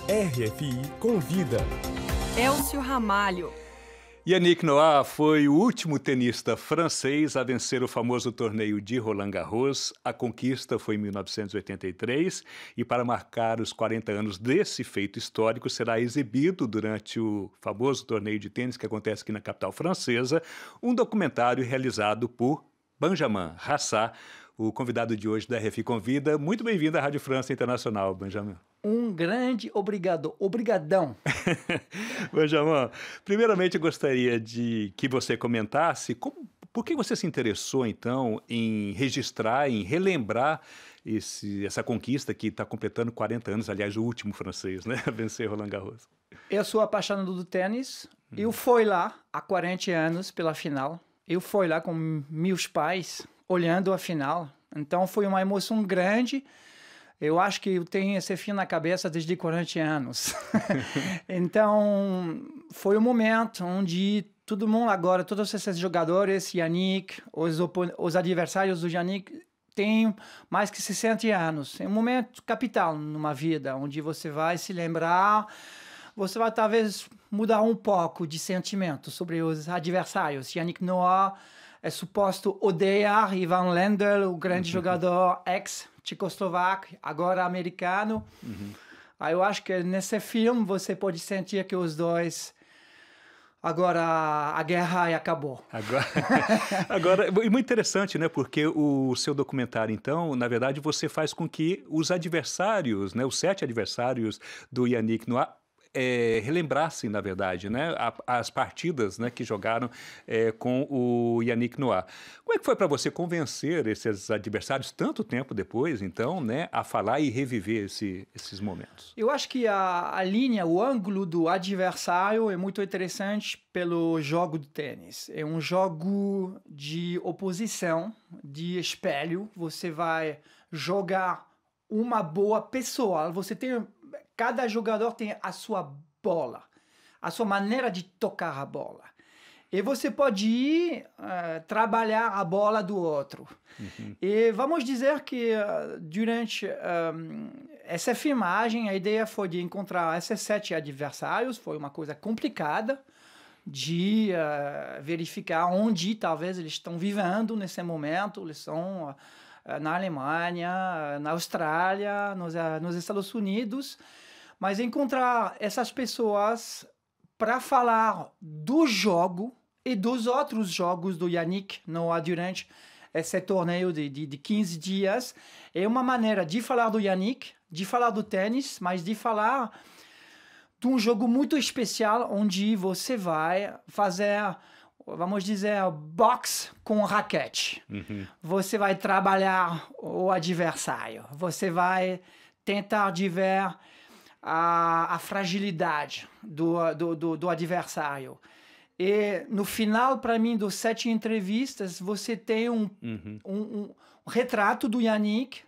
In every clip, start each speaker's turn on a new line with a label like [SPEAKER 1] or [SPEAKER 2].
[SPEAKER 1] RFI convida.
[SPEAKER 2] Elcio Ramalho.
[SPEAKER 3] Yannick Noah foi o último tenista francês a vencer o famoso torneio de Roland Garros. A conquista foi em 1983 e, para marcar os 40 anos desse feito histórico, será exibido durante o famoso torneio de tênis que acontece aqui na capital francesa, um documentário realizado por Benjamin Rassat, o convidado de hoje da RFI Convida. Muito bem-vindo à Rádio França Internacional, Benjamin.
[SPEAKER 4] Um grande obrigado, obrigadão.
[SPEAKER 3] Benjamin, primeiramente eu gostaria de que você comentasse por que você se interessou, então, em registrar, em relembrar essa conquista que está completando 40 anos, aliás, o último francês, né, a vencer Roland Garros.
[SPEAKER 4] Eu sou apaixonado do tênis. Eu fui lá há 40 anos pela final. Eu fui lá com meus pais, olhando a final. Então foi uma emoção grande. Eu acho que eu tenho esse fim na cabeça desde 40 anos. Então, foi um momento onde todo mundo agora, todos esses jogadores, Yannick, os adversários do Yannick, têm mais que 60 anos. É um momento capital numa vida, onde você vai se lembrar, você vai talvez mudar um pouco de sentimento sobre os adversários. Yannick Noah é suposto odiar Ivan Lendl, o grande jogador ex-tchecoslovaco, agora americano. Aí eu acho que nesse filme você pode sentir que os dois... Agora a guerra acabou.
[SPEAKER 3] Agora, e muito interessante, né? Porque o seu documentário, então, na verdade, você faz com que os adversários, né, os 7 adversários do Yannick Noah, relembrassem, na verdade, né, as partidas, né, que jogaram com o Yannick Noah. Como é que foi para você convencer esses adversários, tanto tempo depois, então, né, a falar e reviver esses momentos?
[SPEAKER 4] Eu acho que a linha, o ângulo do adversário é muito interessante pelo jogo de tênis. É um jogo de oposição, de espelho. Você vai jogar uma boa pessoal. Cada jogador tem a sua bola, a sua maneira de tocar a bola. E você pode ir trabalhar a bola do outro. E vamos dizer que durante essa filmagem, a ideia foi de encontrar esses 7 adversários. Foi uma coisa complicada de verificar onde talvez eles estão vivendo nesse momento. Eles são na Alemanha, na Austrália, nos Estados Unidos. Mas encontrar essas pessoas para falar do jogo e dos outros jogos do Yannick Noah durante esse torneio de 15 dias é uma maneira de falar do Yannick, de falar do tênis, mas de falar de um jogo muito especial onde você vai fazer, vamos dizer, boxe com raquete. Você vai trabalhar o adversário, você vai tentar de ver a fragilidade do adversário. E no final, para mim, dos 7 entrevistas, você tem um retrato do Yannick,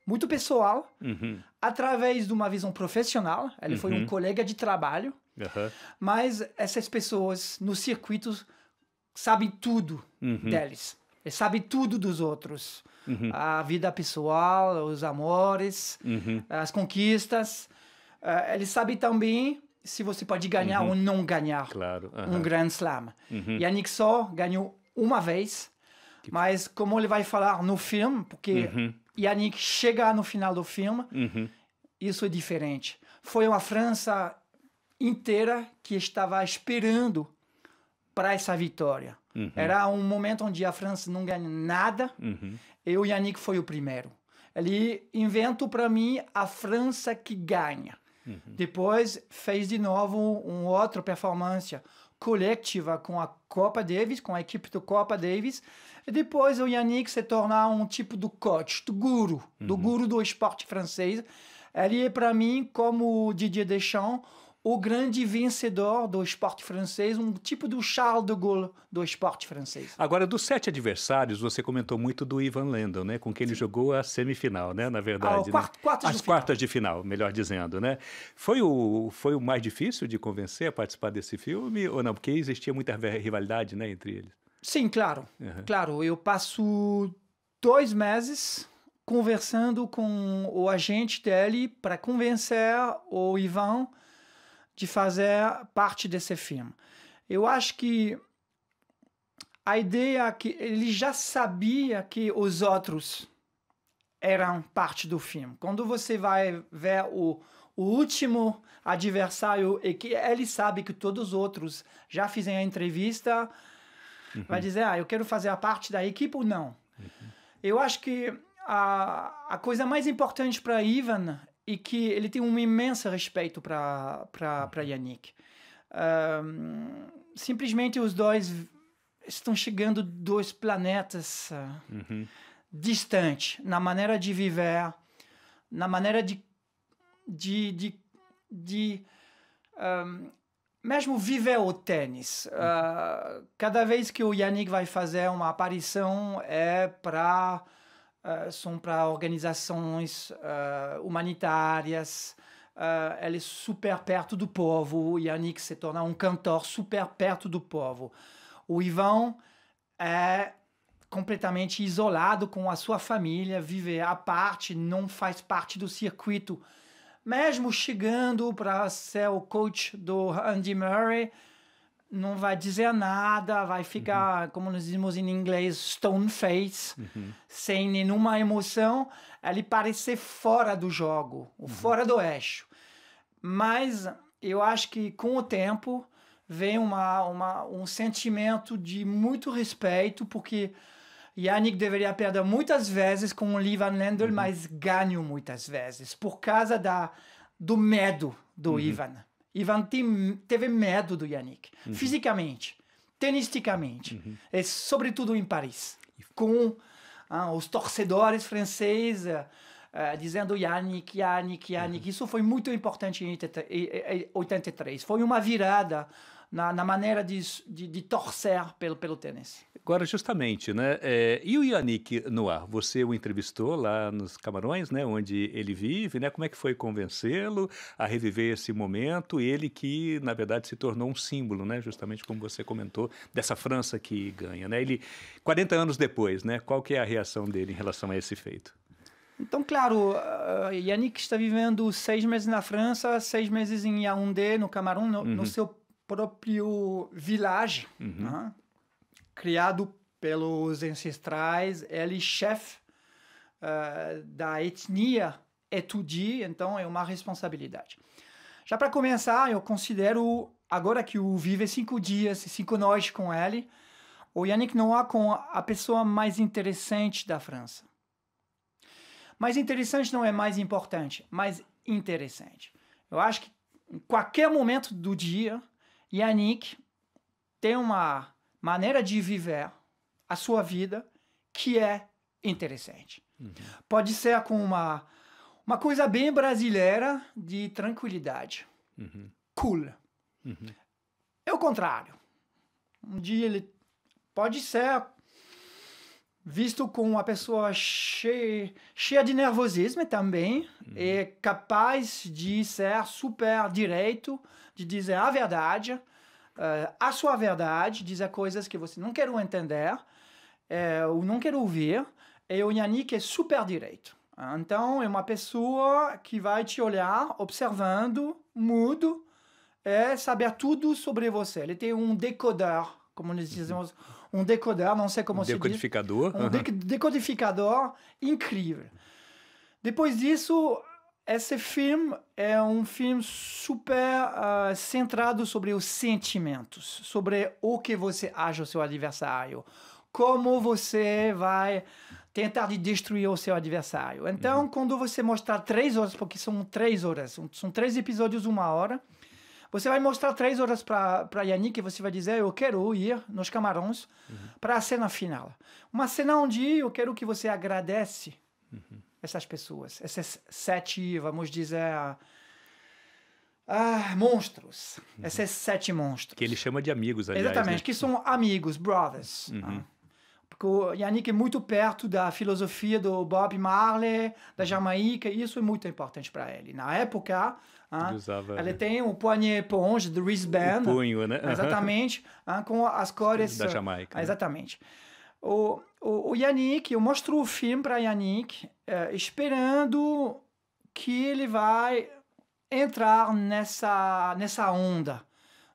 [SPEAKER 4] muito pessoal, através de uma visão profissional. Ele foi um colega de trabalho, mas essas pessoas no circuito sabem tudo deles. Eles sabem tudo dos outros. A vida pessoal, os amores, as conquistas. Ele sabe também se você pode ganhar ou não ganhar um Grand Slam. Yannick só ganhou uma vez, mas como ele vai falar no filme, porque Yannick chega no final do filme, isso é diferente. Foi uma França inteira que estava esperando para essa vitória. Era um momento onde a França não ganha nada e o Yannick foi o primeiro. Ele inventou para mim a França que ganha. Depois fez de novo uma outra performance coletiva com a Copa Davis, com a equipe do Copa Davis. E depois o Yannick se torna um tipo de coach, do guru do esporte francês. Ele é para mim, como o Didier Deschamps, o grande vencedor do esporte francês, um tipo do Charles de Gaulle do esporte francês.
[SPEAKER 3] Agora, dos 7 adversários, você comentou muito do Ivan Lendl, né, com quem ele jogou a semifinal, né, na verdade. As quartas de final, melhor dizendo, né? Foi o mais difícil de convencer a participar desse filme ou não? Porque existia muita rivalidade, né, entre eles.
[SPEAKER 4] Sim, claro. Claro, eu passo 2 meses conversando com o agente dele para convencer o Ivan de fazer parte desse filme. Eu acho que a ideia é que ele já sabia que os outros eram parte do filme. Quando você vai ver o último adversário e que ele sabe que todos os outros já fizeram a entrevista, vai dizer, eu quero fazer a parte da equipe ou não. Eu acho que a coisa mais importante para Ivan é que ele tem um imenso respeito para Yannick. Simplesmente os dois estão chegando dois planetas distantes na maneira de viver, na maneira de mesmo viver o tênis. Cada vez que o Yannick vai fazer uma aparição são para organizações humanitárias. Ele é super perto do povo. O Yannick se torna um cantor super perto do povo. O Ivan é completamente isolado com a sua família, vive à parte, não faz parte do circuito. Mesmo chegando para ser o coach do Andy Murray, não vai dizer nada, vai ficar, como nós dizemos em inglês, stone face, sem nenhuma emoção. Ele parece fora do jogo, fora do eixo. Mas eu acho que com o tempo vem um sentimento de muito respeito, porque Yannick deveria perder muitas vezes com o Lee Van Lendl, mas ganhou muitas vezes, por causa do medo do Ivan. Ivan teve medo do Yannick, fisicamente, tenisticamente, e sobretudo em Paris, com os torcedores franceses dizendo Yannick. Isso foi muito importante em 83. Foi uma virada na maneira de torcer pelo tênis.
[SPEAKER 3] Agora, justamente, né? E o Yannick Noah? Você o entrevistou lá nos Camarões, né? Onde ele vive, né? Como é que foi convencê-lo a reviver esse momento? Ele que, na verdade, se tornou um símbolo, né? Justamente como você comentou, dessa França que ganha, né? Ele, 40 anos depois, né? Qual que é a reação dele em relação a esse feito?
[SPEAKER 4] Então, claro, Yannick está vivendo 6 meses na França, 6 meses em Yaoundé, no Camarão, no seu próprio village, né? Criado pelos ancestrais. Ele é chefe da etnia Etudi, então é uma responsabilidade. Já para começar, eu considero, agora que eu vivo 5 dias, 5 noites com ele, o Yannick Noah como a pessoa mais interessante da França. Mais interessante não é mais importante, mais interessante. Eu acho que em qualquer momento do dia, Yannick tem uma maneira de viver a sua vida que é interessante. Pode ser com uma coisa bem brasileira de tranquilidade. Cool. É o contrário. Um dia ele pode ser visto como uma pessoa cheia de nervosismo também, é capaz de ser super direito, de dizer a verdade, a sua verdade, dizer coisas que você não quer entender, ou não quer ouvir, e o Yannick é super direito. Então, é uma pessoa que vai te olhar, observando, mudo, e saber tudo sobre você. Ele tem um decodeur, como nós dizemos, um decodeur, não sei como se diz.
[SPEAKER 3] Decodificador.
[SPEAKER 4] Decodificador incrível. Depois disso, esse filme é um filme super centrado sobre os sentimentos, sobre o que você acha do seu adversário, como você vai tentar de destruir o seu adversário. Então, quando você mostrar 3 horas, porque são 3 horas, são 3 episódios, 1 hora, você vai mostrar 3 horas para Yannick e você vai dizer, eu quero ir nos Camarões para a cena final. Uma cena onde eu quero que você agradece essas pessoas, esses 7, vamos dizer, monstros. Esses 7 monstros.
[SPEAKER 3] Que ele chama de amigos, aliás.
[SPEAKER 4] Exatamente,
[SPEAKER 3] né?
[SPEAKER 4] que são amigos, brothers. Porque o Yannick é muito perto da filosofia do Bob Marley, da Jamaica, e isso é muito importante para ele. Na época, ele tem o poignet éponge do wristband. O
[SPEAKER 3] punho, né?
[SPEAKER 4] Exatamente, com as cores
[SPEAKER 3] da Jamaica.
[SPEAKER 4] Exatamente. O o Yannick, eu mostro o filme para Yannick, esperando que ele vai entrar nessa onda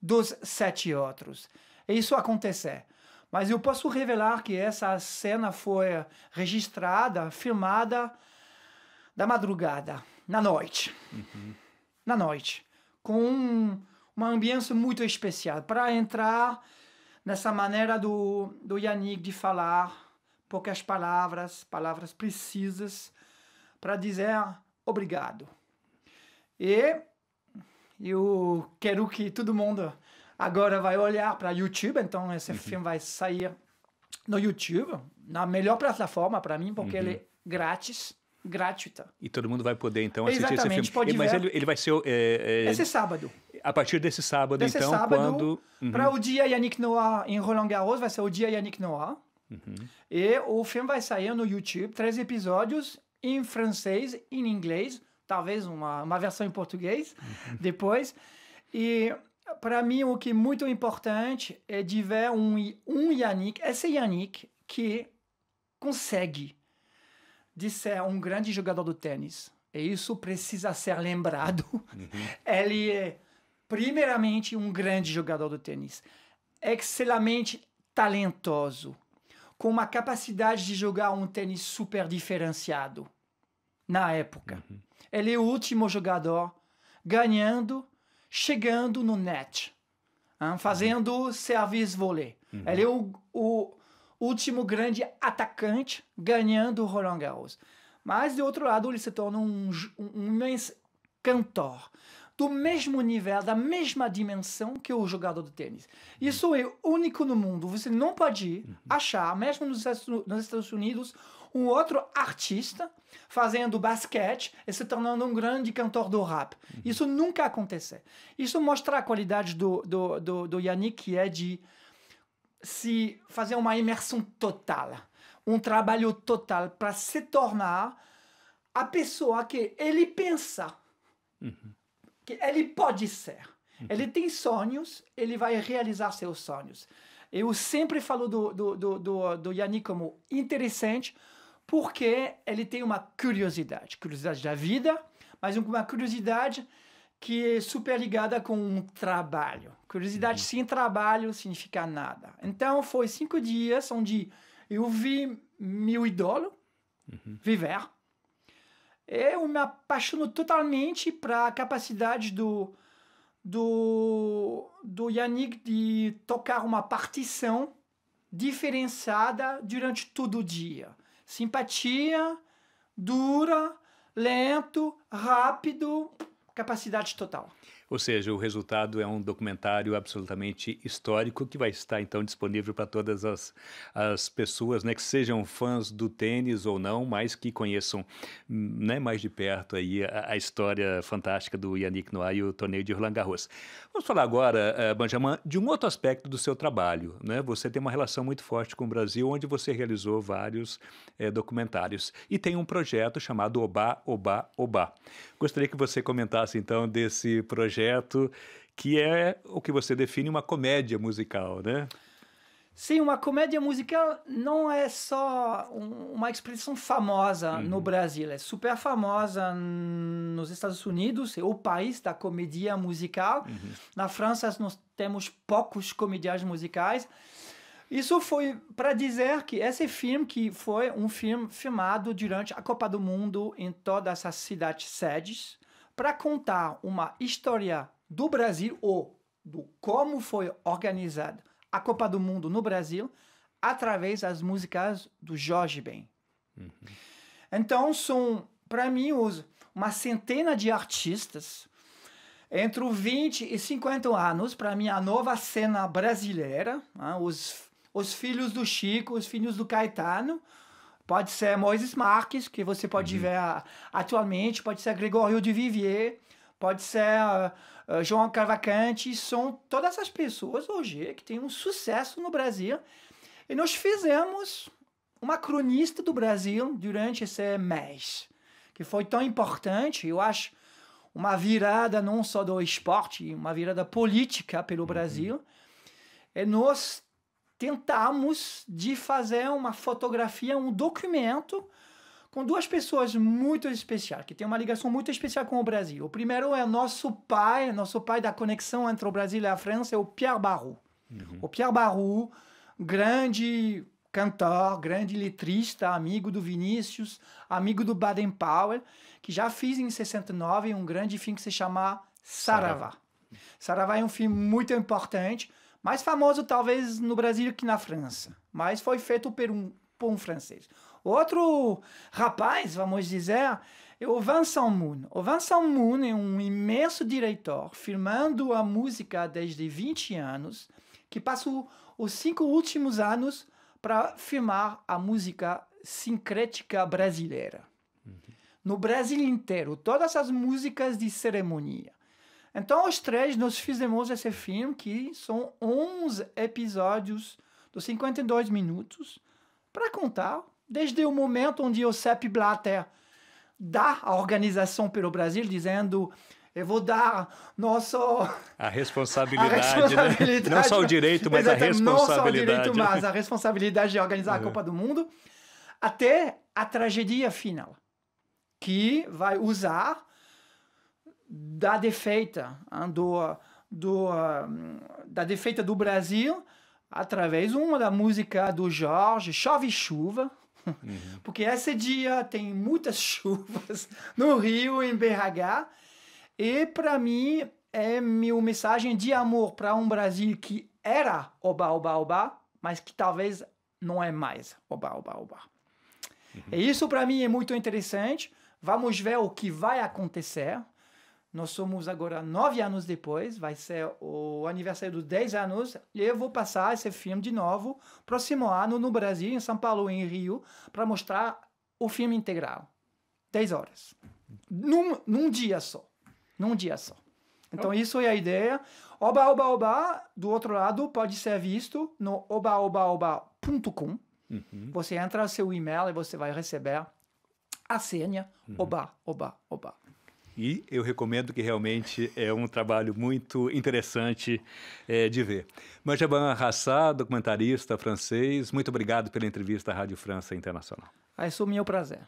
[SPEAKER 4] dos 7 outros. E isso acontecer. Mas eu posso revelar que essa cena foi registrada, filmada da madrugada, na noite. Na noite. Com uma ambiência muito especial. Para entrar nessa maneira do Yannick de falar poucas palavras precisas, para dizer obrigado. E eu quero que todo mundo agora vai olhar para o YouTube, então esse filme vai sair no YouTube, na melhor plataforma para mim, porque ele é gratuita.
[SPEAKER 3] E todo mundo vai poder, então, assistir esse filme.
[SPEAKER 4] Pode
[SPEAKER 3] Mas
[SPEAKER 4] ver.
[SPEAKER 3] ele vai ser...
[SPEAKER 4] Esse sábado.
[SPEAKER 3] A partir desse sábado,
[SPEAKER 4] Desse
[SPEAKER 3] então,
[SPEAKER 4] sábado,
[SPEAKER 3] quando...
[SPEAKER 4] para o dia Yannick Noah em Roland Garros, vai ser o dia Yannick Noah. E o filme vai sair no YouTube, 3 episódios, em francês, em inglês, talvez uma versão em português depois. E para mim o que é muito importante é de ver um Yannick, esse Yannick que consegue de ser um grande jogador do tênis. E isso precisa ser lembrado. Ele é, primeiramente, um grande jogador do tênis. Excelente talentoso. Com uma capacidade de jogar um tênis super diferenciado. Na época. Ele é o último jogador ganhando, chegando no net. Fazendo service volley. Ele é o último grande atacante ganhando o Roland Garros. Mas, de outro lado, ele se torna um imenso cantor. Do mesmo nível, da mesma dimensão que o jogador de tênis. Isso é único no mundo. Você não pode achar, mesmo nos Estados Unidos, um outro artista fazendo basquete e se tornando um grande cantor do rap. Isso nunca acontece. Isso mostra a qualidade do Yannick, que é de se fazer uma imersão total. Um trabalho total para se tornar a pessoa que ele pensa que ele pode ser. Ele tem sonhos, ele vai realizar seus sonhos. Eu sempre falo do Yannick como interessante, porque ele tem uma curiosidade da vida, mas uma curiosidade que é super ligada com um trabalho. Curiosidade sem trabalho significa nada. Então, foi 5 dias onde eu vi meu ídolo viver. Eu me apaixono totalmente para a capacidade do Yannick de tocar uma partição diferenciada durante todo o dia. Simpatia, dura, lento, rápido, capacidade total.
[SPEAKER 3] Ou seja, o resultado é um documentário absolutamente histórico que vai estar, então, disponível para todas as pessoas, né, que sejam fãs do tênis ou não, mas que conheçam, né, mais de perto aí a história fantástica do Yannick Noah e o torneio de Roland Garros. Vamos falar agora, Benjamin, de um outro aspecto do seu trabalho, né? Você tem uma relação muito forte com o Brasil, onde você realizou vários documentários. E tem um projeto chamado Oba, Oba, Oba. Gostaria que você comentasse, então, desse projeto, que é o que você define uma comédia musical, né?
[SPEAKER 4] Sim, uma comédia musical não é só uma expressão famosa no Brasil, é super famosa nos Estados Unidos, é o país da comédia musical. Na França nós temos poucos comediantes musicais. Isso foi para dizer que esse filme, que foi um filme filmado durante a Copa do Mundo em todas as cidades sedes, para contar uma história do Brasil, ou do como foi organizada a Copa do Mundo no Brasil, através das músicas do Jorge Ben. Então, são, para mim, uma centena de artistas, entre 20 e 50 anos, para mim, a nova cena brasileira, os filhos do Chico, os filhos do Caetano, pode ser Moisés Marques, que você pode ver atualmente, pode ser Gregório de Vivier, pode ser João Cavalcante, são todas essas pessoas hoje que têm um sucesso no Brasil. E nós fizemos uma cronista do Brasil durante esse mês, que foi tão importante, eu acho, uma virada não só do esporte, uma virada política pelo Brasil. E nós tentamos de fazer uma fotografia, um documento com duas pessoas muito especiais, que tem uma ligação muito especial com o Brasil. O primeiro é nosso pai da conexão entre o Brasil e a França, é o Pierre Barroux. O Pierre Barroux, grande cantor, grande letrista, amigo do Vinícius, amigo do Baden-Powell, que já fez em 69 um grande filme que se chama Saravá. Saravá é um filme muito importante, mais famoso talvez no Brasil que na França, mas foi feito por um francês. Outro rapaz, vamos dizer, é o Vincent Moon. O Vincent Moon é um imenso diretor, filmando a música desde 20 anos, que passou os 5 últimos anos para filmar a música sincrética brasileira. No Brasil inteiro, todas as músicas de cerimônia. Então, os três, nós fizemos esse filme, que são 11 episódios de 52 minutos, para contar, desde o momento onde o Sepp Blatter dá a organização pelo Brasil, dizendo: eu vou dar
[SPEAKER 3] a responsabilidade, né? Não só o direito, mas a responsabilidade. Não só o direito,
[SPEAKER 4] mas a responsabilidade de organizar a Copa do Mundo, até a tragédia final, que vai usar da defeita do Brasil através da música do Jorge, Chove Chuva, porque esse dia tem muitas chuvas no Rio, em BH, e para mim é minha mensagem de amor para um Brasil que era oba, oba, oba, mas que talvez não é mais oba, oba, oba. E isso para mim é muito interessante. Vamos ver o que vai acontecer. Nós somos agora 9 anos depois, vai ser o aniversário dos 10 anos, e eu vou passar esse filme de novo, próximo ano, no Brasil, em São Paulo e em Rio, para mostrar o filme integral. 10 horas. Num dia só. Num dia só. Então, isso é a ideia. Oba, oba, oba, do outro lado, pode ser visto no obaobaoba.com. Você entra no seu e-mail e você vai receber a senha oba, oba, oba.
[SPEAKER 3] E eu recomendo, que realmente é um trabalho muito interessante de ver. Benjamin Rassat, documentarista francês, muito obrigado pela entrevista à Rádio França Internacional.
[SPEAKER 4] É o meu prazer.